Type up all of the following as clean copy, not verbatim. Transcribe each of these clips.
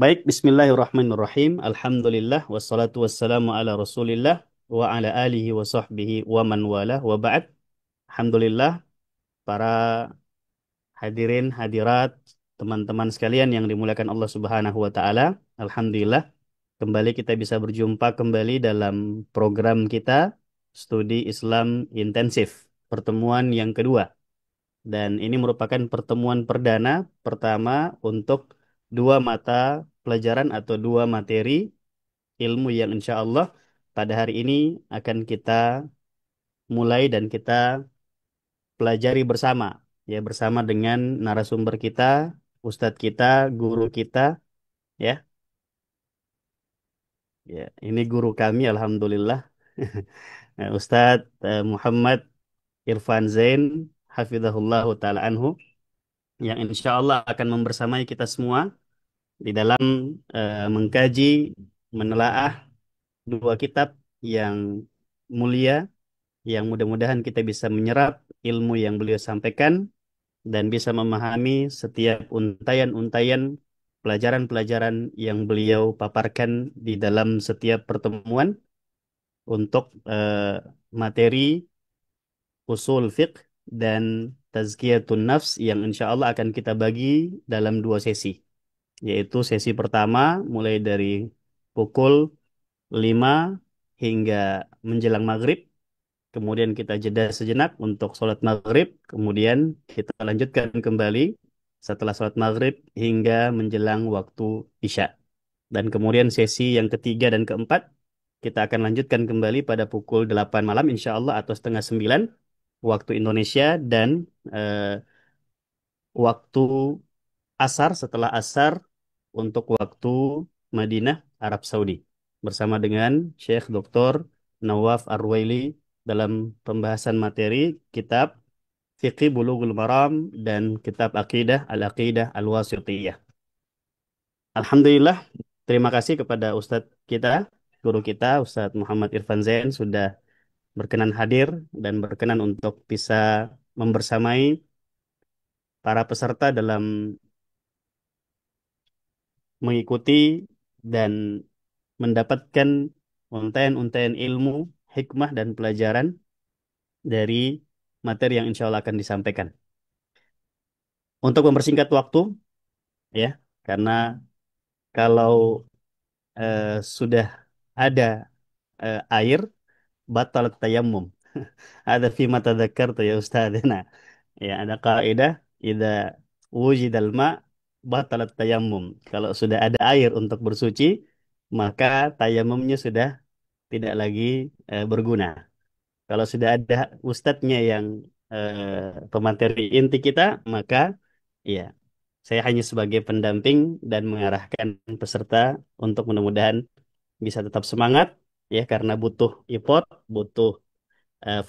Baik, bismillahirrahmanirrahim. Alhamdulillah, wassalatu wassalamu ala rasulillah, wa ala alihi wa sahbihi wa man wala, wa ba'd. Alhamdulillah, para hadirin, hadirat, teman-teman sekalian yang dimuliakan Allah Subhanahu wa Ta'ala. Alhamdulillah, kembali kita bisa berjumpa kembali dalam program kita, Studi Islam Intensif, pertemuan yang kedua. Dan ini merupakan pertemuan perdana pertama untuk dua mata pelajaran atau dua materi ilmu yang insya Allah pada hari ini akan kita mulai dan kita pelajari bersama, ya bersama dengan narasumber kita, ustadz kita, guru kita, ya. Ya, ini guru kami alhamdulillah. Ustadz Muhammad Irfan Zain hafizahullah taala anhu yang insya Allah akan membersamai kita semua di dalam mengkaji, menelaah dua kitab yang mulia yang mudah-mudahan kita bisa menyerap ilmu yang beliau sampaikan dan bisa memahami setiap untayan-untayan pelajaran-pelajaran yang beliau paparkan di dalam setiap pertemuan untuk materi usul fiqh dan tazkiyatun nafs yang insya Allah akan kita bagi dalam dua sesi, yaitu sesi pertama mulai dari pukul 5 hingga menjelang maghrib. Kemudian kita jeda sejenak untuk sholat maghrib. Kemudian kita lanjutkan kembali setelah sholat maghrib hingga menjelang waktu isya. Dan kemudian sesi yang ketiga dan keempat kita akan lanjutkan kembali pada pukul 8 malam insya Allah atau setengah 9 waktu Indonesia dan eh, waktu asar setelah asar untuk waktu Madinah Arab Saudi bersama dengan Syekh Dr. Nawaf Arwaili dalam pembahasan materi kitab Fiqih Bulughul Maram dan kitab Aqidah Al-Aqidah Al-Wasithiyah. Alhamdulillah, terima kasih kepada Ustadz kita, guru kita, Ustadz Muhammad Irfan Zain sudah berkenan hadir dan berkenan untuk bisa membersamai para peserta dalam mengikuti dan mendapatkan untaian-untaian ilmu, hikmah, dan pelajaran dari materi yang insya Allah akan disampaikan. Untuk mempersingkat waktu, ya, karena kalau sudah ada air, batal tayammum. Ada fi mata dzakartu ya Ustaz. Nah, ya ada kaidah idza wujidal ma batalat tayammum. Kalau sudah ada air untuk bersuci, maka tayamumnya sudah tidak lagi berguna. Kalau sudah ada ustadznya yang pemateri inti kita, maka ya saya hanya sebagai pendamping dan mengarahkan peserta untuk mudah-mudahan bisa tetap semangat ya karena butuh effort, butuh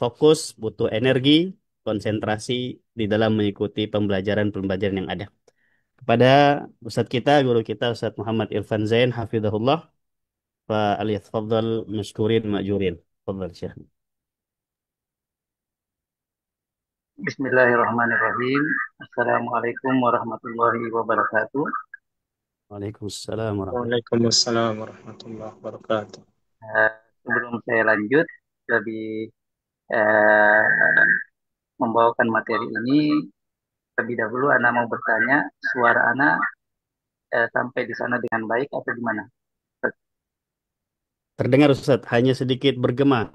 fokus, butuh energi, konsentrasi di dalam mengikuti pembelajaran-pembelajaran yang ada. Kepada Ustadz kita, guru kita, Ustadz Muhammad Irfan Zain, Hafizahullah, Pak Aliyah Mashkurin Ma'jurin. Fadhal Syekh. Bismillahirrahmanirrahim. Assalamualaikum warahmatullahi wabarakatuh. Waalaikumsalam warahmatullahi Waalaikumsalam warahmatullahi wabarakatuh. Eh, Sebelum saya lanjut lebih eh, membawakan materi ini, lebih dahulu Ana mau bertanya, suara Ana sampai di sana dengan baik atau gimana? Terdengar Ustaz, hanya sedikit bergema,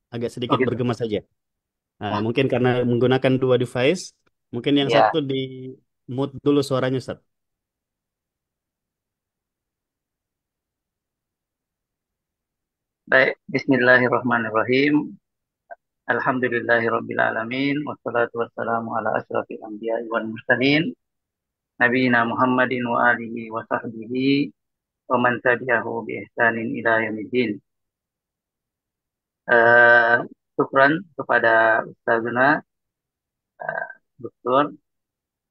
agak Oh sedikit gitu. bergema saja. Nah, Mungkin karena menggunakan dua device, mungkin yang ya, satu di mute dulu suaranya Ustaz. baik. Bismillahirrahmanirrahim. Alhamdulillahirabbil alamin wassalatu wassalamu ala asyrafil anbiya'i wal mursalin nabiyina Muhammadin wa alihi wa sahbihi wa man tabi'ahu bi ihsanin ila yaumiddin. Eh, Syukran kepada Ustazuna Doktor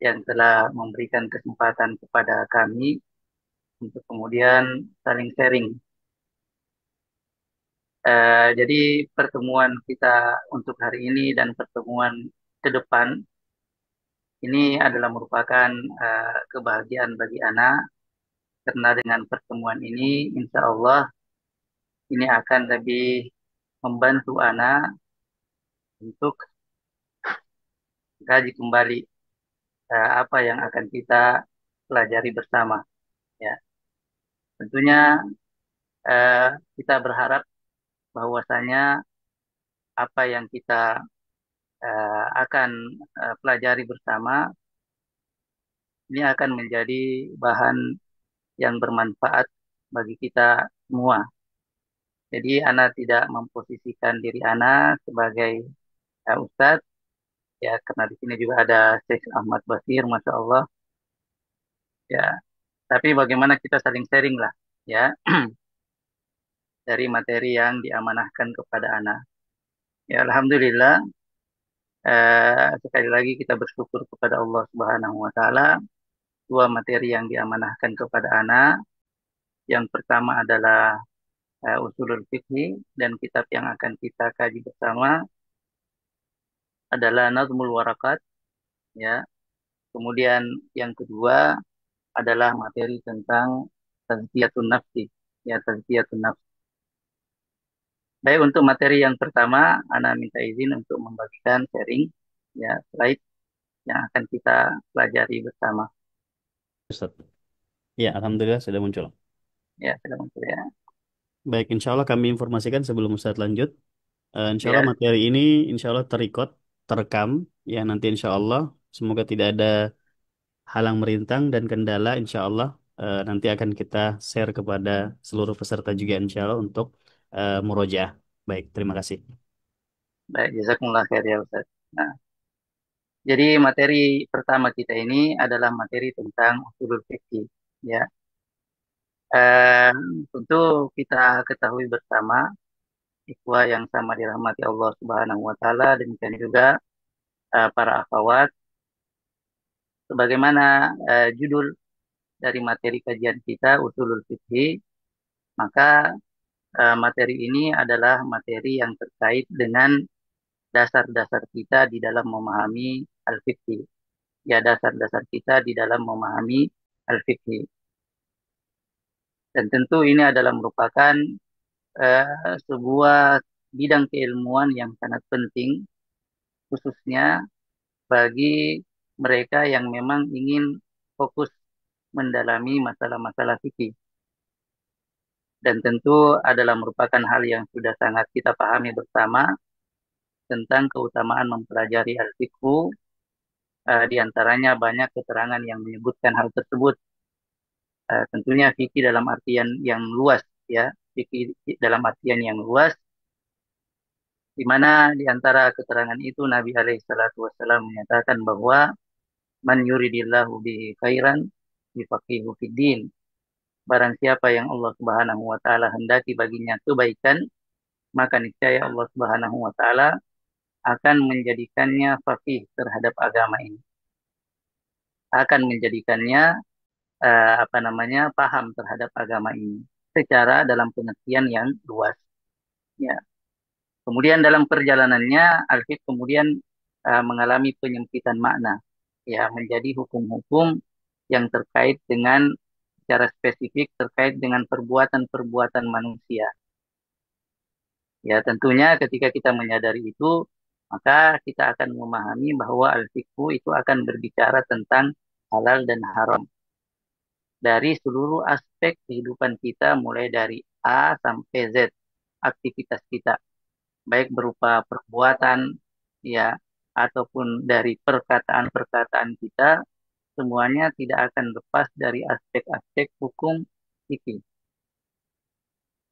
yang telah memberikan kesempatan kepada kami untuk kemudian saling sharing. Jadi pertemuan kita untuk hari ini dan pertemuan ke depan ini adalah merupakan kebahagiaan bagi anak karena dengan pertemuan ini insya Allah ini akan lebih membantu Ana untuk kaji kembali apa yang akan kita pelajari bersama. Ya, tentunya eh, kita berharap bahwasanya apa yang kita akan pelajari bersama ini akan menjadi bahan yang bermanfaat bagi kita semua. Jadi Ana tidak memposisikan diri Ana sebagai ustadz, ya karena di sini juga ada Syekh Ahmad Basir, Masya Allah. Ya, tapi bagaimana kita saling sharing lah, ya, dari materi yang diamanahkan kepada Ana. Ya, Alhamdulillah, sekali lagi kita bersyukur kepada Allah Subhanahu Wa Taala. Dua materi yang diamanahkan kepada Ana. Yang pertama adalah Usulul Fiqhi dan kitab yang akan kita kaji bersama adalah Nazmul Warakat, ya. Kemudian yang kedua adalah materi tentang tazkiyatun nafsi, ya tazkiyatun nafsi. Baik, untuk materi yang pertama, Ana minta izin untuk membagikan sharing, ya slide yang akan kita pelajari bersama. Ustaz. Ya, Alhamdulillah sudah muncul. Ya, sudah muncul ya. Baik, insya Allah kami informasikan sebelum Ustaz lanjut. Insya Allah Ya, materi ini insya Allah terikot, terekam. Ya, nanti insya Allah semoga tidak ada halang merintang dan kendala. Insya Allah nanti akan kita share kepada seluruh peserta juga insya Allah untuk murojaah. Baik, terima kasih. baik, jazakumullah khair ya Ustaz. Nah, jadi materi pertama kita ini adalah materi tentang usulul fikih, ya. Eh, Tentu kita ketahui bersama, ikhwah yang sama dirahmati Allah Subhanahu wa taala, demikian juga para akhwat, sebagaimana judul dari materi kajian kita usulul fikih, maka materi ini adalah materi yang terkait dengan dasar-dasar kita di dalam memahami al-fikih. Ya, dasar-dasar kita di dalam memahami al-fikih. Dan tentu ini adalah merupakan sebuah bidang keilmuan yang sangat penting, khususnya bagi mereka yang memang ingin fokus mendalami masalah-masalah fikih. Dan tentu adalah merupakan hal yang sudah sangat kita pahami bersama tentang keutamaan mempelajari al-fiqhu. Di antaranya banyak keterangan yang menyebutkan hal tersebut. Tentunya fikih dalam artian yang luas, ya, fikih dalam artian yang luas, di mana di antara keterangan itu Nabi alaihi salatu wasallam menyatakan bahwa man yuridillahu bihi khairan yufaqihu fiddin. Barang siapa yang Allah Subhanahu wa taala hendaki baginya kebaikan, maka niscaya Allah Subhanahu wa taala akan menjadikannya faqih terhadap agama ini. Akan menjadikannya apa namanya paham terhadap agama ini secara dalam pengertian yang luas, ya. Kemudian dalam perjalanannya al-fiqh kemudian mengalami penyempitan makna, ya, menjadi hukum-hukum yang terkait dengan secara spesifik terkait dengan perbuatan-perbuatan manusia. Ya, tentunya ketika kita menyadari itu, maka kita akan memahami bahwa al-fiqhu itu akan berbicara tentang halal dan haram dari seluruh aspek kehidupan kita mulai dari A sampai Z, aktivitas kita baik berupa perbuatan, ya, ataupun dari perkataan-perkataan kita, semuanya tidak akan lepas dari aspek-aspek hukum fikih.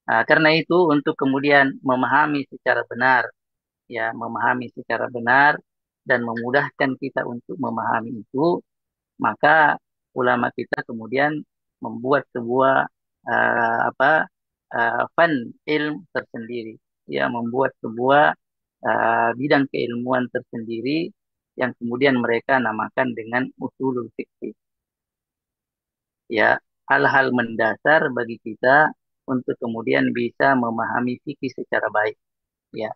Nah, karena itu untuk kemudian memahami secara benar, ya, memahami secara benar dan memudahkan kita untuk memahami itu, maka ulama kita kemudian membuat sebuah apa fan ilm tersendiri, ya, membuat sebuah bidang keilmuan tersendiri yang kemudian mereka namakan dengan usulul fikih, ya, hal-hal mendasar bagi kita untuk kemudian bisa memahami fikih secara baik, ya,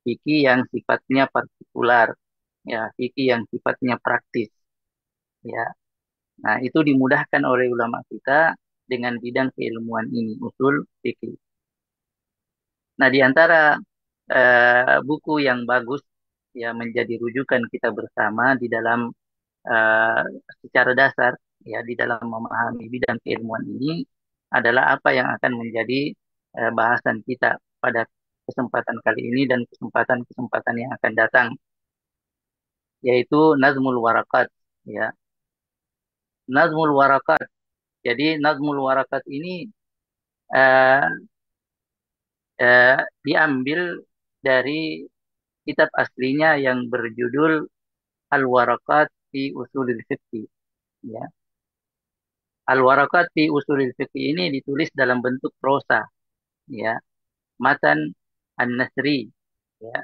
fikih yang sifatnya partikular, ya, fikih yang sifatnya praktis, ya. Nah, itu dimudahkan oleh ulama kita dengan bidang keilmuan ini, usul fikih. Nah, di antara buku yang bagus ya menjadi rujukan kita bersama di dalam eh, secara dasar ya di dalam memahami bidang keilmuan ini adalah apa yang akan menjadi bahasan kita pada kesempatan kali ini dan kesempatan-kesempatan yang akan datang, yaitu Nazmul Warakat ya. Nazmul Warakat. Jadi Nazmul Warakat ini eh, diambil dari kitab aslinya yang berjudul Al-Warakat fi Usulil Fiqh ya. Al-Warakat fi Usulil Fiqh ini ditulis dalam bentuk prosa ya, matan an-nasri ya.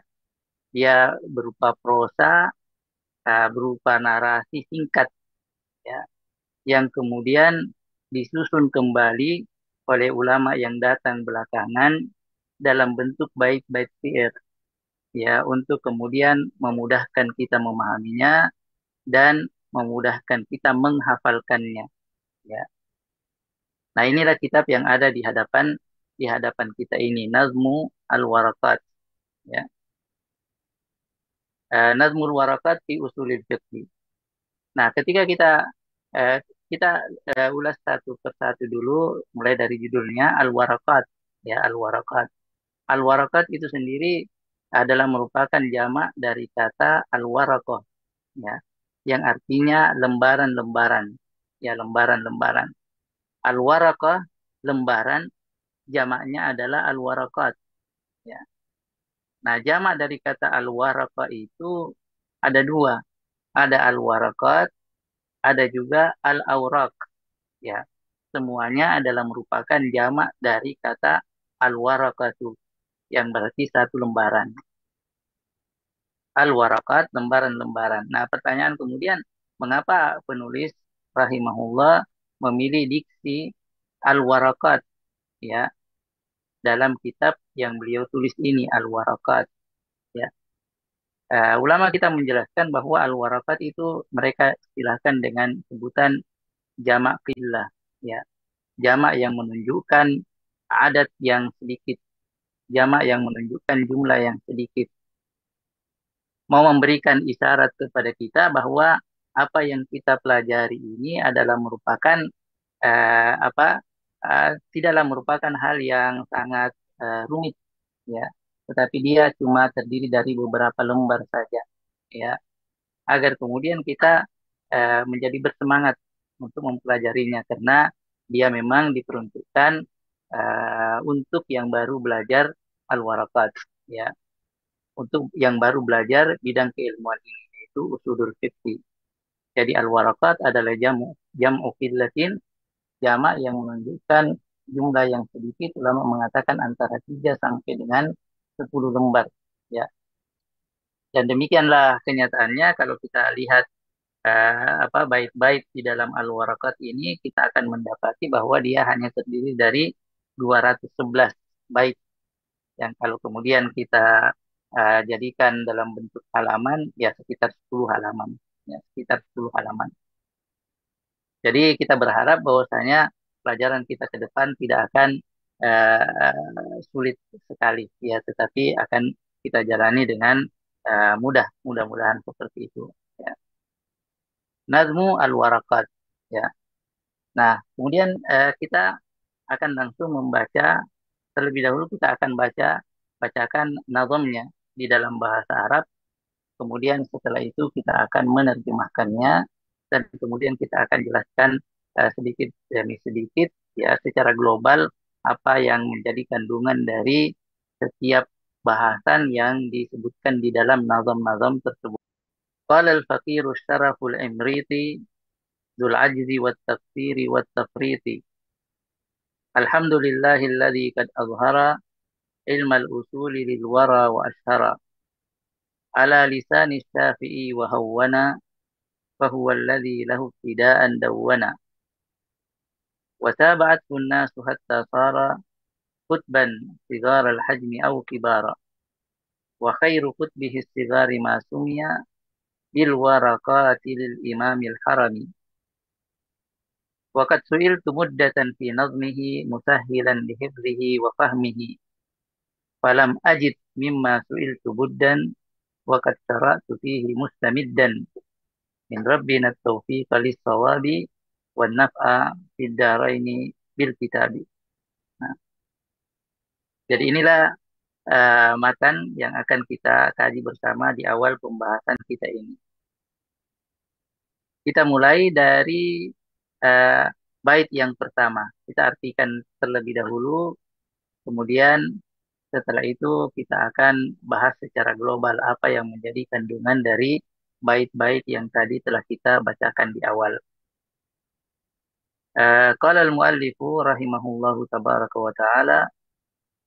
Dia berupa prosa, berupa narasi singkat ya, yang kemudian disusun kembali oleh ulama yang datang belakangan dalam bentuk bait-bait syair ya, untuk kemudian memudahkan kita memahaminya dan memudahkan kita menghafalkannya ya. Nah, inilah kitab yang ada di hadapan kita ini, Nazmu Al-Warakat ya. Nazmul Warakat fi Usulil Fiqh. Nah, ketika eh, kita ulas satu persatu dulu, mulai dari judulnya Al-Warakat ya, Al-Warakat. Al-Warakat itu sendiri adalah merupakan jamak dari kata Al-Waraqah ya, yang artinya lembaran-lembaran ya, lembaran-lembaran. Al-Waraqah lembaran, jamaknya adalah Al-Warakat ya. Nah, jamak dari kata Al-Waraqah itu ada dua, ada Al-Warakat, ada juga Al-Awraq ya. Semuanya adalah merupakan jamak dari kata Al-Waraqatu yang berarti satu lembaran. Al-Warakat, lembaran-lembaran. Nah, pertanyaan kemudian, mengapa penulis rahimahullah memilih diksi Al-Warakat ya dalam kitab yang beliau tulis ini, Al-Warakat ya. Ulama kita menjelaskan bahwa Al-Warakat itu mereka istilahkan dengan sebutan jamak qillah ya. Jamak yang menunjukkan adat yang sedikit, jamak yang menunjukkan jumlah yang sedikit. Mau memberikan isyarat kepada kita bahwa apa yang kita pelajari ini adalah merupakan tidaklah merupakan hal yang sangat rumit ya, tetapi dia cuma terdiri dari beberapa lembar saja ya, agar kemudian kita menjadi bersemangat untuk mempelajarinya karena dia memang diperuntukkan untuk yang baru belajar al-warakat ya, untuk yang baru belajar bidang keilmuan ini yaitu usulul fiqh. Jadi al-warakat adalah jam'u qillatin, jamak yang menunjukkan jumlah yang sedikit, ulama mengatakan antara 3 sampai dengan 10 lembar ya. Dan demikianlah kenyataannya kalau kita lihat bait-bait di dalam Al-Warakat ini, kita akan mendapati bahwa dia hanya terdiri dari 211 bait yang kalau kemudian kita jadikan dalam bentuk halaman ya sekitar 10 halaman ya, sekitar 10 halaman. Jadi kita berharap bahwasanya pelajaran kita ke depan tidak akan sulit sekali ya, tetapi akan kita jalani dengan mudah, mudah-mudahan seperti itu ya. Nazmu al-Warakat ya. Nah, kemudian kita akan langsung membaca, terlebih dahulu kita akan bacakan nazamnya di dalam bahasa Arab. Kemudian setelah itu kita akan menerjemahkannya dan kemudian kita akan jelaskan sedikit demi sedikit ya secara global apa yang menjadi kandungan dari setiap bahasan yang disebutkan di dalam nazam-nazam tersebut. Qala al-faqiru syaraful imriti dzul ajzi wat taqsiri wat tafriti. Alhamdulillahilladzi qad azhara ilmal usuli lil wara wa ashhara ala lisani syafi'i wa hawwana فهو الذي له ابتداء دونا وتابعته الناس حتى صار كتبا صغار الحجم أو كبارا وخير كتبه الصغار ما سمي بالورقات للإمام الحرمي Waqad su'iltu muddatan fi nazmihi musahhilan lihifzihi wa fahmihi. Falam ajid mimma su'iltu buddan waqad syara'tu fihi mustamiddan min rabbina taufiqa lis-sawabi wan naf'a fid dharaini bil kitabi. Nah, jadi inilah matan yang akan kita kaji bersama di awal pembahasan kita ini. Kita mulai dari uh, bait yang pertama. Kita artikan terlebih dahulu, kemudian setelah itu kita akan bahas secara global apa yang menjadi kandungan dari bait-bait yang tadi telah kita bacakan di awal. Qala al-muallifu rahimahullahu tabaraka wa ta'ala,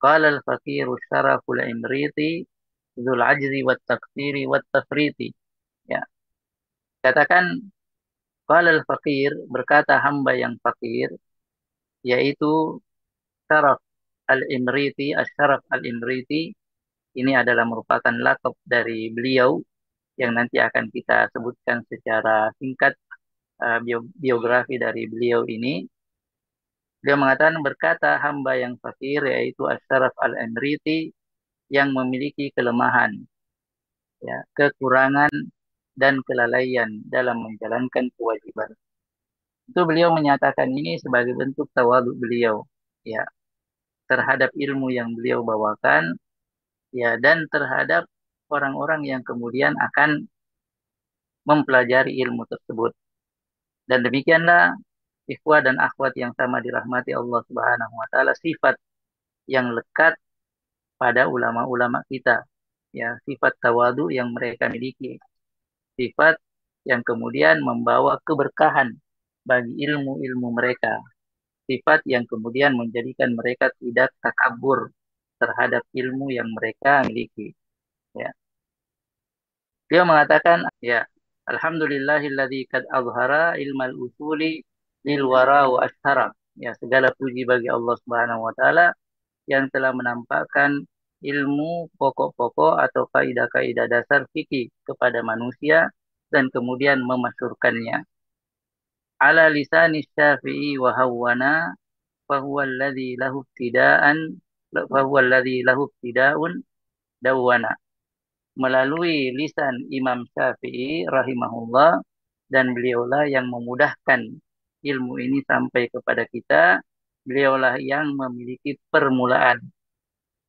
qala al-faqiru syaraful imriti dzul ajzi wat taqsiri wat tafriti. Ya, katakan qala al-faqir, berkata hamba yang fakir, yaitu Syaraf al-Imriti, Asy-Syaraf al-Imriti, ini adalah merupakan lakab dari beliau yang nanti akan kita sebutkan secara singkat biografi dari beliau ini. Dia mengatakan berkata hamba yang fakir yaitu Asy-Syaraf al-Imriti yang memiliki kelemahan, ya, kekurangan dan kelalaian dalam menjalankan kewajiban. Itu beliau menyatakan ini sebagai bentuk tawadhu beliau, ya, terhadap ilmu yang beliau bawakan, ya, dan terhadap orang-orang yang kemudian akan mempelajari ilmu tersebut. Dan demikianlah ikhwah dan akhwat yang sama dirahmati Allah Subhanahu wa taala, sifat yang lekat pada ulama-ulama kita, ya, sifat tawadu yang mereka miliki, sifat yang kemudian membawa keberkahan bagi ilmu-ilmu mereka, sifat yang kemudian menjadikan mereka tidak takabur terhadap ilmu yang mereka miliki, ya. Dia mengatakan, ya, Alhamdulillahilladzi kad azhara ilmal usuli lil wara wa ashara. Ya, segala puji bagi Allah Subhanahu wa taala yang telah menampakkan ilmu pokok-pokok atau kaidah-kaidah dasar fikih kepada manusia dan kemudian memasyurkannya. Ala lisani Syafi'i wa Hawwana fa huwa alladzi lahu ibtida'an fa huwa alladzi lahu ibtida'un dawwana, melalui lisan Imam Syafi'i rahimahullah, dan beliaulah yang memudahkan ilmu ini sampai kepada kita, beliaulah yang memiliki permulaan,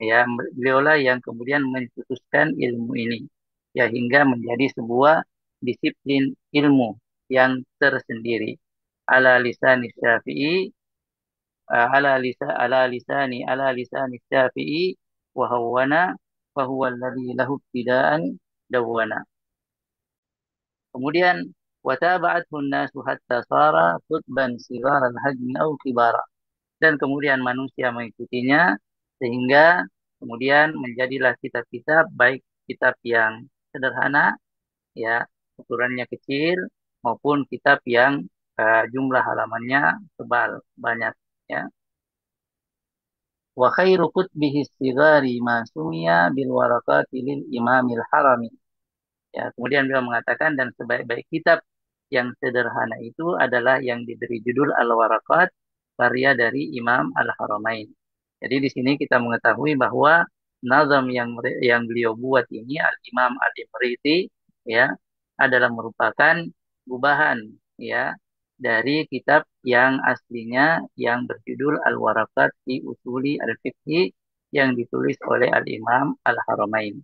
ya, beliaulah yang kemudian mencetuskan ilmu ini, ya, hingga menjadi sebuah disiplin ilmu yang tersendiri. Ala lisan Syafi'i, ala lisani Syafi'i wa hawana fa huwa alladhi lahu ibtida'an dawwana. Kemudian wataba'athu an-nasu hatta sara khutban sigara al-hajmi aw kibara. Dan kemudian manusia mengikutinya sehingga kemudian menjadilah kitab-kitab, baik kitab yang sederhana, ya, ukurannya kecil, maupun kitab yang jumlah halamannya tebal, banyak, ya. Wa khairu kutbihi sigari ma sumiya bil warakati lil imamil harami. Ya, kemudian beliau mengatakan dan sebaik-baik kitab yang sederhana itu adalah yang diberi judul Al-Waraqat, karya dari Imam Al-Haramain. Jadi di sini kita mengetahui bahwa nazam yang beliau buat ini Al-Imam Al-Imriti, ya, adalah merupakan gubahan, ya, dari kitab yang aslinya yang berjudul Al-Waraqat fi Usuli Al-Fiqhi yang ditulis oleh Al-Imam Al-Haramain.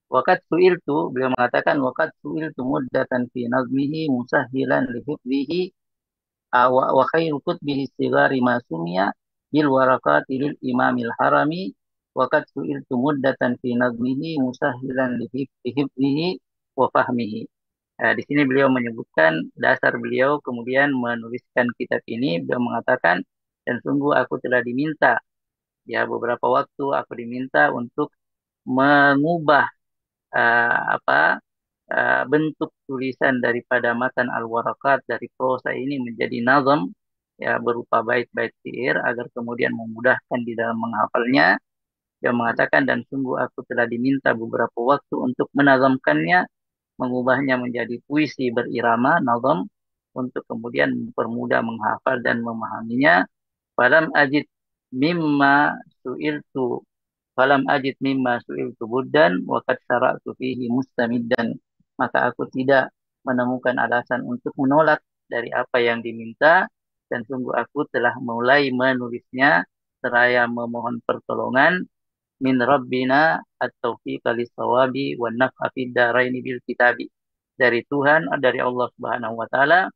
Waqad su'iltu, beliau mengatakan waqad su'iltu muddatan fi nazmihi musahhilan li hifdhihi wa khairu kutbihi sigari ma sumiya bil warakati lil imamil harami. Waqad su'iltu muddatan fi nazmihi musahhilan li hifdhihi wa fahmihi. Di sini beliau menyebutkan dasar beliau kemudian menuliskan kitab ini. Beliau mengatakan, dan sungguh aku telah diminta, ya, beberapa waktu aku diminta untuk mengubah apa bentuk tulisan daripada matan al-warakat dari prosa ini menjadi nazam, ya, berupa bait-bait syair agar kemudian memudahkan di dalam menghafalnya. Dia mengatakan dan sungguh aku telah diminta beberapa waktu untuk menazamkannya, mengubahnya menjadi puisi berirama nazam, untuk kemudian mempermudah menghafal dan memahaminya. Falam ajid mimma su'iltu Falam ajid mimma su'iltu buddan wa qad syara'tu fihi mustamiddan. Maka aku tidak menemukan alasan untuk menolak dari apa yang diminta, dan sungguh aku telah mulai menulisnya seraya memohon pertolongan min rabbina at-taufiq lis-shawabi wan naf'a fid dharaini bil kitabi. Dari Tuhan, dari Allah Subhanahu wa taala,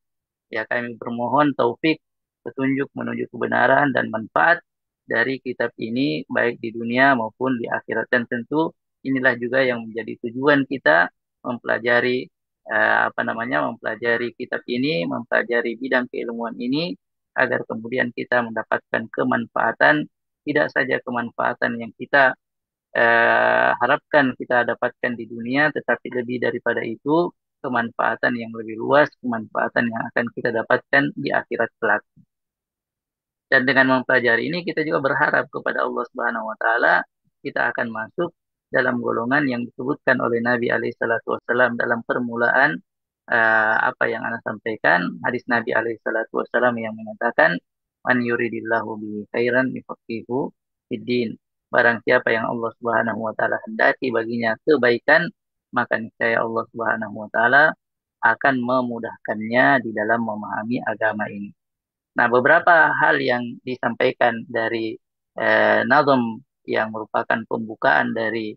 ya kami bermohon taufik, petunjuk menuju kebenaran dan manfaat dari kitab ini baik di dunia maupun di akhirat. Dan tentu inilah juga yang menjadi tujuan kita mempelajari mempelajari kitab ini, mempelajari bidang keilmuan ini agar kemudian kita mendapatkan kemanfaatan, tidak saja kemanfaatan yang kita harapkan kita dapatkan di dunia, tetapi lebih daripada itu kemanfaatan yang lebih luas, kemanfaatan yang akan kita dapatkan di akhirat kelak. Dan dengan mempelajari ini kita juga berharap kepada Allah Subhanahu wa taala kita akan masuk dalam golongan yang disebutkan oleh Nabi alaihi salatu wasallam dalam permulaan apa yang Anda sampaikan, hadis Nabi alaihi salatu wasallam yang mengatakan man yuridillahu bihi khairan yufaqihu fiddin. Barang siapa yang Allah Subhanahu wa taala hendaki baginya kebaikan, maka niscaya Allah Subhanahu wa taala akan memudahkannya di dalam memahami agama ini. Nah, beberapa hal yang disampaikan dari nazam yang merupakan pembukaan dari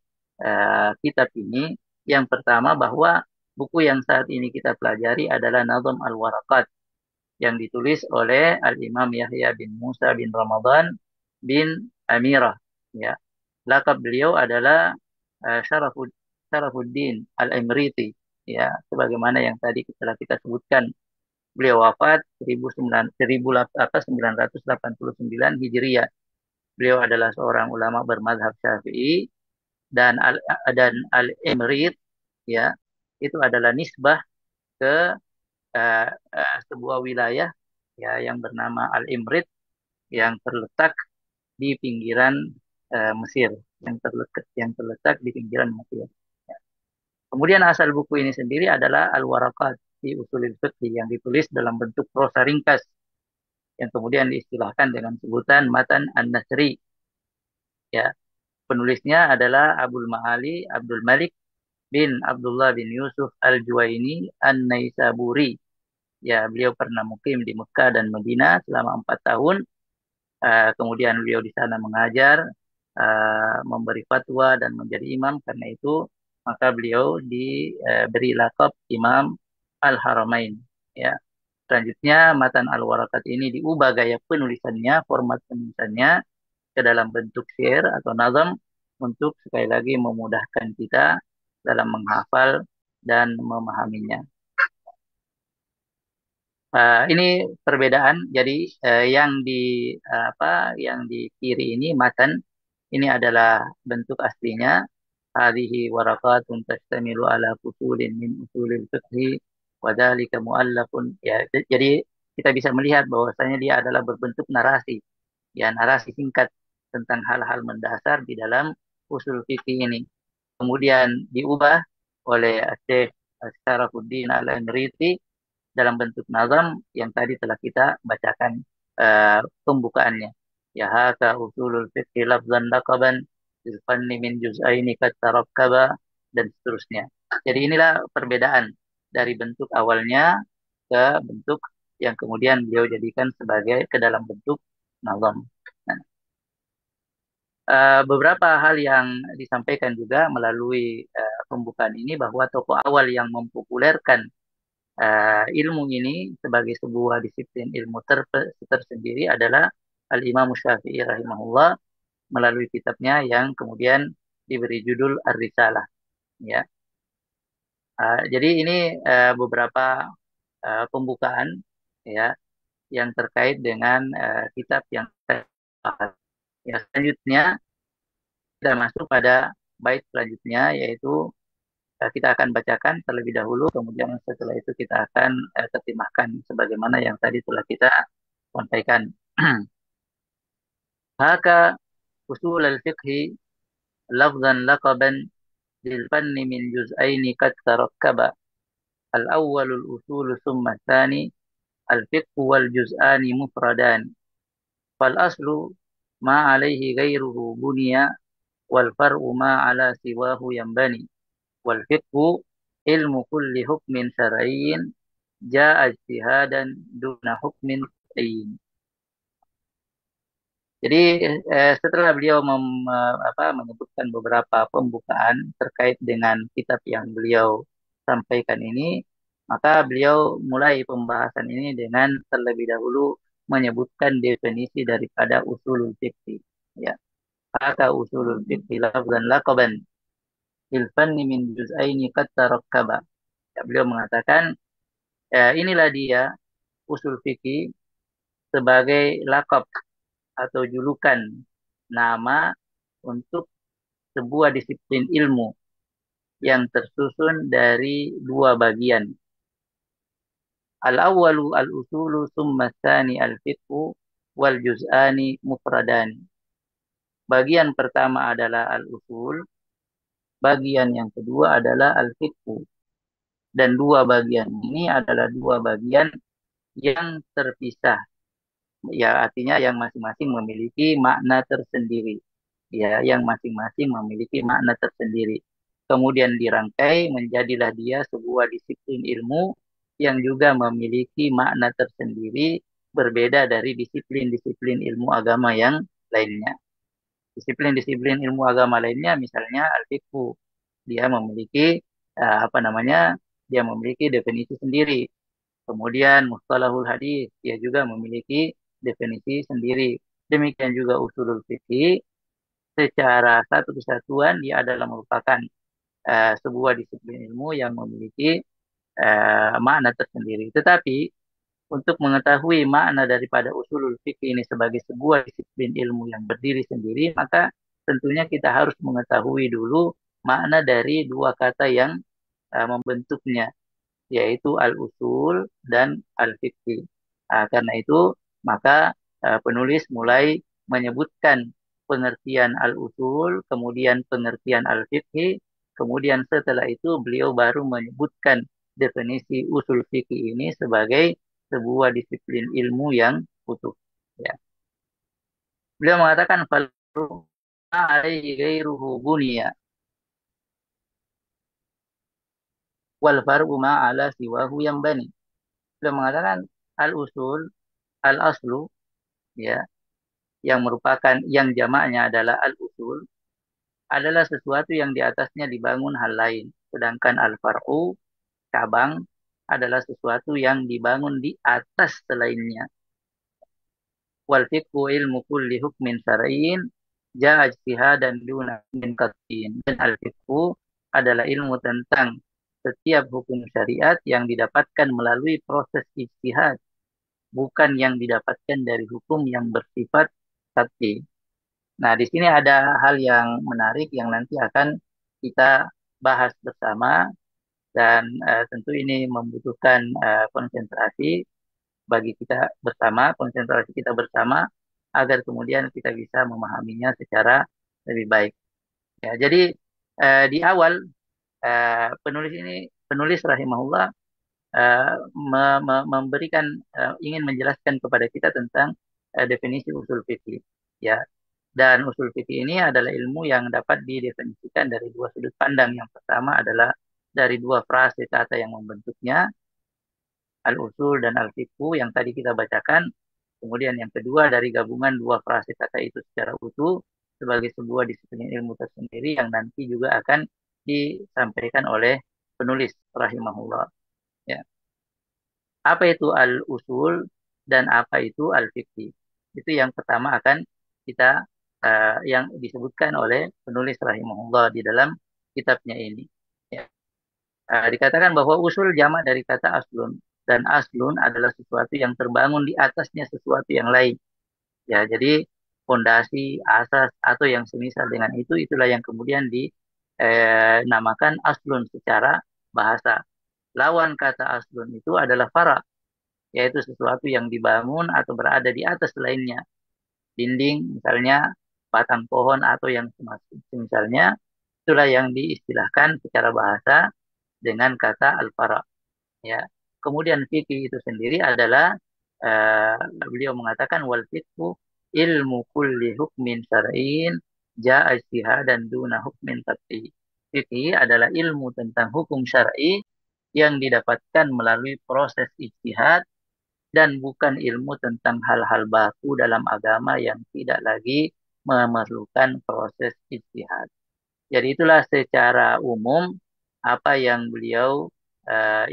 kitab ini, yang pertama bahwa buku yang saat ini kita pelajari adalah Nazam Al-Waraqat yang ditulis oleh Al-Imam Yahya bin Musa bin Ramadan bin Amirah. Ya, lakab beliau adalah Syarafuddin Al-Imriti. Ya, sebagaimana yang tadi telah kita sebutkan, beliau wafat 1989 Hijriah. Beliau adalah seorang ulama bermadzhab Syafi'i, dan Al-Imrit, ya, itu adalah nisbah ke sebuah wilayah, ya, yang bernama Al-Imrit yang terletak di pinggiran Mesir, yang terletak di pinggiran Mesir. Ya. Kemudian asal buku ini sendiri adalah Al-Waraqat fi Ushulil Fiqh yang ditulis dalam bentuk prosa ringkas yang kemudian diistilahkan dengan sebutan Matan An-Nasri. Ya, penulisnya adalah Abdul Ma'ali Abdul Malik bin Abdullah bin Yusuf Al-Juwaini An-Naisaburi. Ya, beliau pernah mukim di Mekah dan Madinah selama 4 tahun. Kemudian beliau di sana mengajar, memberi fatwa dan menjadi imam. Karena itu maka beliau diberi lakab Imam Al-Haramain. Ya. Selanjutnya Matan Al-Warakat ini diubah gaya penulisannya, format penulisannya ke dalam bentuk syair atau nazam untuk sekali lagi memudahkan kita dalam menghafal dan memahaminya. Ini perbedaan. Jadi yang di kiri ini matan, ini adalah bentuk aslinya. Hadhihi waraqatun tastamilu ala fusulin min usulil fiqhi wa dzalika muallafun. Ya, jadi kita bisa melihat bahwasanya dia adalah berbentuk narasi. Ya, narasi singkat tentang hal-hal mendasar di dalam usul fikih ini. Kemudian diubah oleh Syekh Syarafuddin Al-Amriti dalam bentuk nazam yang tadi telah kita bacakan pembukaannya. Ya haka usulul fiqh lafzan laqaban bil fanni min juz'aini kat tarakkaba, dan seterusnya. Jadi inilah perbedaan dari bentuk awalnya ke bentuk yang kemudian beliau jadikan sebagai ke dalam bentuk nazam. Nah, beberapa hal yang disampaikan juga melalui pembukaan ini bahwa tokoh awal yang mempopulerkan ilmu ini sebagai sebuah disiplin ilmu tersendiri adalah Al-Imam Syafi'i rahimahullah melalui kitabnya yang kemudian diberi judul Ar-Risalah. Ya. Jadi ini beberapa pembukaan, ya, yang terkait dengan kitab yang ya, selanjutnya kita masuk pada bait selanjutnya, yaitu kita akan bacakan terlebih dahulu, kemudian setelah itu kita akan terjemahkan sebagaimana yang tadi telah kita sampaikan. Haka usul al-fiqhi lafzan laqaban lil fanni min juz'aini qad tarakkaba. Al-awwalul usul summa tsani al-fiqhu wal juz'ani mufradan. Fal aslu ma alaihi ghairuhu bunya wal far'u ma ala siwahu yanbani. Wal fiqhu ilmu kulli hukmin syar'iyyin ja'a ijtihadan duna hukmin qat'iyyin. Jadi setelah beliau menyebutkan beberapa pembukaan terkait dengan kitab yang beliau sampaikan ini, maka beliau mulai pembahasan ini dengan terlebih dahulu menyebutkan definisi daripada usulul fiqh. Ya, kata usulul fiqh lafzan laqaban fil fanni min juz'aini qad tarakkaba. Ya, beliau mengatakan inilah dia usul fikih sebagai lakab atau julukan nama untuk sebuah disiplin ilmu yang tersusun dari dua bagian. Al-awwalu al-usulu summa tsani al-fiqhu wal juz'ani mufradani. Bagian pertama adalah al-usul, bagian yang kedua adalah al-fiqhu. Dan dua bagian ini adalah dua bagian yang terpisah. Ya, artinya yang masing-masing memiliki makna tersendiri. Ya, yang masing-masing memiliki makna tersendiri. Kemudian dirangkai menjadilah dia sebuah disiplin ilmu yang juga memiliki makna tersendiri berbeda dari disiplin-disiplin ilmu agama yang lainnya. Disiplin-disiplin ilmu agama lainnya misalnya al-fiqhu, dia memiliki apa namanya? Dia memiliki definisi sendiri. Kemudian mustalahul hadis, dia juga memiliki definisi sendiri. Demikian juga usulul fikih, secara satu kesatuan dia adalah merupakan sebuah disiplin ilmu yang memiliki makna tersendiri. Tetapi untuk mengetahui makna daripada usulul fikih ini sebagai sebuah disiplin ilmu yang berdiri sendiri, maka tentunya kita harus mengetahui dulu makna dari dua kata yang membentuknya, yaitu al-usul dan al-fiqh. Karena itu, maka penulis mulai menyebutkan pengertian al-usul, kemudian pengertian al-fiqh, kemudian setelah itu beliau baru menyebutkan definisi usul fikih ini sebagai sebuah disiplin ilmu yang utuh. Ya. Beliau mengatakan fal alaihi ghairuhu bunya wal far'u ma ala siwahu yang bani. Beliau mengatakan al-usul, al-aslu, ya, yang merupakan yang jamaknya adalah al-usul adalah sesuatu yang di atasnya dibangun hal lain. Sedangkan al-far'u, cabang, adalah sesuatu yang dibangun di atas selainnya. Wal fiqhu ilmu kulli hukmin syar'iyyin ja'a ijtihadan duna min qat'in. Dan al-fiqhu adalah ilmu tentang setiap hukum syariat yang didapatkan melalui proses ijtihad, bukan yang didapatkan dari hukum yang bersifat qat'i. Nah, di sini ada hal yang menarik yang nanti akan kita bahas bersama dan tentu ini membutuhkan konsentrasi bagi kita bersama, konsentrasi kita bersama agar kemudian kita bisa memahaminya secara lebih baik. Ya, jadi di awal penulis rahimahullah memberikan ingin menjelaskan kepada kita tentang definisi usul fikih. Ya, dan usul fikih ini adalah ilmu yang dapat didefinisikan dari dua sudut pandang. Yang pertama adalah dari dua frase kata yang membentuknya, al-usul dan al-fiqhu yang tadi kita bacakan. Kemudian yang kedua dari gabungan dua frase kata itu secara utuh sebagai sebuah disiplin ilmu tersendiri yang nanti juga akan disampaikan oleh penulis rahimahullah. Ya. Apa itu al-usul dan apa itu al-fiqh? Itu yang pertama akan kita yang disebutkan oleh penulis rahimahullah di dalam kitabnya ini. Ya. Dikatakan bahwa usul jamak dari kata aslun dan aslun adalah sesuatu yang terbangun di atasnya sesuatu yang lain. Ya, jadi fondasi, asas atau yang semisal dengan itu itulah yang kemudian dinamakan aslun secara bahasa. Lawan kata aslun itu adalah fara, yaitu sesuatu yang dibangun atau berada di atas lainnya. Dinding misalnya, batang pohon atau yang semisalnya, itulah yang diistilahkan secara bahasa dengan kata al-fara. Ya. kemudian fikih itu sendiri adalah eh, beliau mengatakan wal fiqhu ilmu kulli hukmin syar'in ja'a ijtihadan duna hukmin qat'i. Fikih adalah ilmu tentang hukum syar'i yang didapatkan melalui proses ijtihad dan bukan ilmu tentang hal-hal baku dalam agama yang tidak lagi memerlukan proses ijtihad. Jadi itulah secara umum apa yang beliau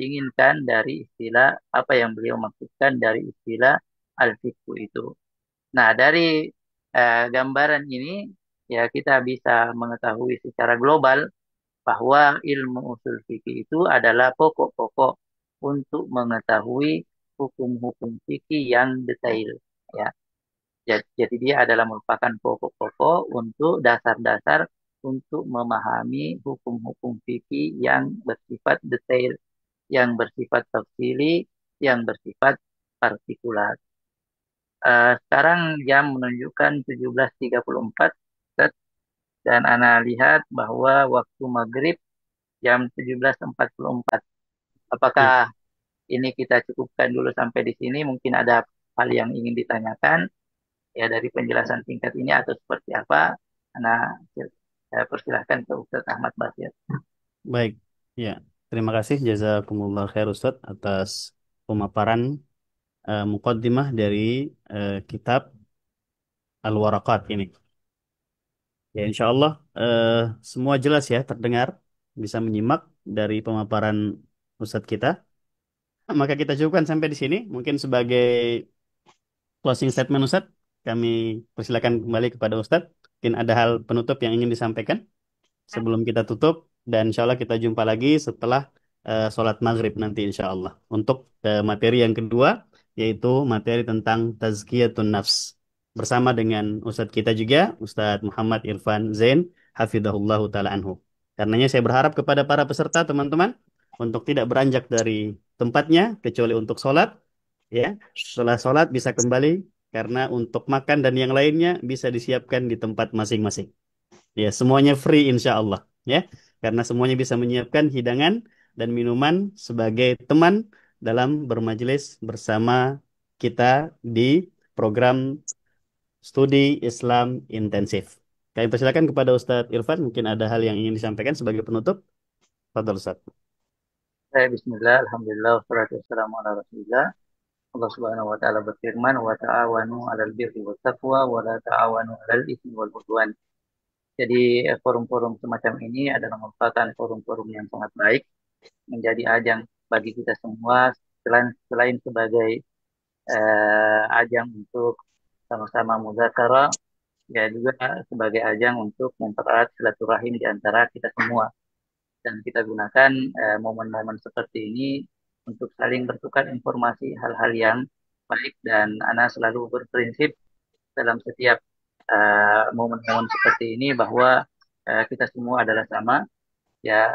inginkan dari istilah, apa yang beliau maksudkan dari istilah al-fiqhu itu. Nah, dari gambaran ini ya kita bisa mengetahui secara global bahwa ilmu usul fikih itu adalah pokok-pokok untuk mengetahui hukum-hukum fikih yang detail. Ya, jadi dia adalah merupakan pokok-pokok untuk dasar-dasar untuk memahami hukum-hukum fikih yang bersifat detail, yang bersifat tafsili, yang bersifat partikular. Sekarang jam menunjukkan 17.34 dan Ana lihat bahwa waktu maghrib jam 17.44. Ya, Apakah ini kita cukupkan dulu sampai di sini? Mungkin ada hal yang ingin ditanyakan ya dari penjelasan singkat ini atau seperti apa? Ana saya persilahkan ke Ustaz Ahmad Basir. baik. Ya, terima kasih jazakumullah khair Ustaz atas pemaparan muqaddimah dari kitab Al-Waraqat ini. Ya, insya Allah semua jelas ya terdengar, bisa menyimak dari pemaparan Ustadz kita. Maka kita cukupkan sampai di sini. Mungkin sebagai closing statement Ustadz, kami persilakan kembali kepada Ustadz. Mungkin ada hal penutup yang ingin disampaikan sebelum kita tutup. Dan insya Allah kita jumpa lagi setelah sholat maghrib nanti insya Allah. Untuk materi yang kedua, yaitu materi tentang tazkiyatun nafs. Bersama dengan Ustadz kita juga, Ustadz Muhammad Irfan Zain, Hafidahullahu Ta'ala Anhu. Karenanya saya berharap kepada para peserta teman-teman, untuk tidak beranjak dari tempatnya, kecuali untuk sholat. Ya, setelah sholat bisa kembali, karena untuk makan dan yang lainnya bisa disiapkan di tempat masing-masing. Ya, semuanya free insya Allah. Ya, karena semuanya bisa menyiapkan hidangan dan minuman sebagai teman dalam bermajelis bersama kita di program studi Islam intensif. Kami persilakan kepada Ustadz Irfan, mungkin ada hal yang ingin disampaikan sebagai penutup. Fadal Ustadz. Bismillah, Alhamdulillah, wassalatu wassalamu ala Rasulillah. Allah Subhanahu wa taala berfirman, "Wa ta'awanu 'alal birri wat taqwa wa la ta'awanu 'alal itsmi wal 'udwan." Jadi forum-forum semacam ini adalah merupakan forum-forum yang sangat baik menjadi ajang bagi kita semua selain sebagai ajang untuk sama-sama muzakarah ya juga sebagai ajang untuk mempererat silaturahim di antara kita semua dan kita gunakan momen-momen seperti ini untuk saling bertukar informasi hal-hal yang baik dan Ana selalu berprinsip dalam setiap momen-momen seperti ini bahwa kita semua adalah sama ya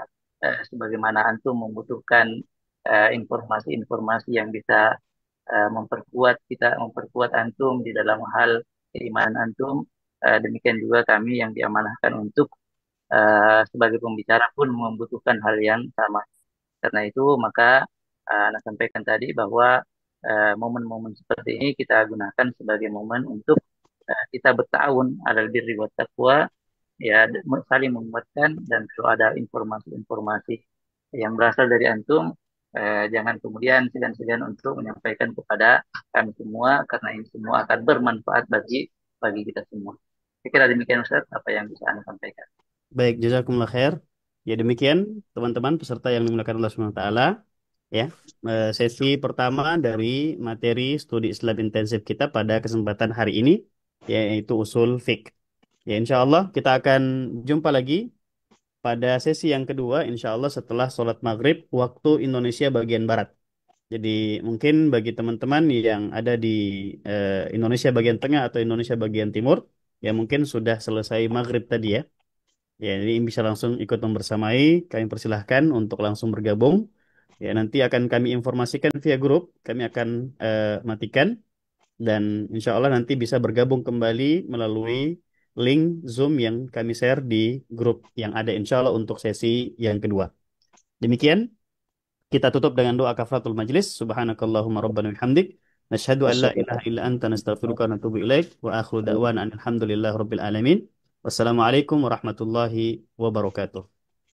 sebagaimana antum membutuhkan informasi-informasi yang bisa memperkuat antum di dalam hal keimanan antum. Demikian juga kami yang diamanahkan untuk sebagai pembicara pun membutuhkan hal yang sama. Karena itu maka Anda sampaikan tadi bahwa momen-momen seperti ini kita gunakan sebagai momen untuk kita bertahun alal birri wa taqwa ya saling menguatkan dan kalau ada informasi-informasi yang berasal dari antum jangan kemudian segan-segan untuk menyampaikan kepada kami semua karena ini semua akan bermanfaat bagi kita semua. Saya kira demikian Ustaz apa yang bisa Anda sampaikan. Baik, jazakumullah khair. Ya demikian teman-teman peserta yang dimuliakan Allah Subhanahu wa taala, ya. Sesi pertama dari materi studi Islam intensif kita pada kesempatan hari ini yaitu usul fiqh. Ya insya Allah kita akan jumpa lagi pada sesi yang kedua insya Allah setelah sholat maghrib waktu Indonesia bagian barat. Jadi mungkin bagi teman-teman yang ada di Indonesia bagian tengah atau Indonesia bagian timur, ya mungkin sudah selesai maghrib tadi ya. Ya, ini bisa langsung ikut membersamai. Kami persilahkan untuk langsung bergabung. Ya, nanti akan kami informasikan via grup. Kami akan matikan dan insya Allah nanti bisa bergabung kembali melalui link Zoom yang kami share di grup yang ada insya Allah untuk sesi yang kedua. Demikian. Kita tutup dengan doa kafaratul majlis. Subhanakallahumma rabbana bihamdik. Nasyhadu an la ilaha illa anta nastaghfiruka wa natubu ilaik. Wa akhiru da'wana alhamdulillahi rabbil alamin. Wassalamualaikum warahmatullahi wabarakatuh.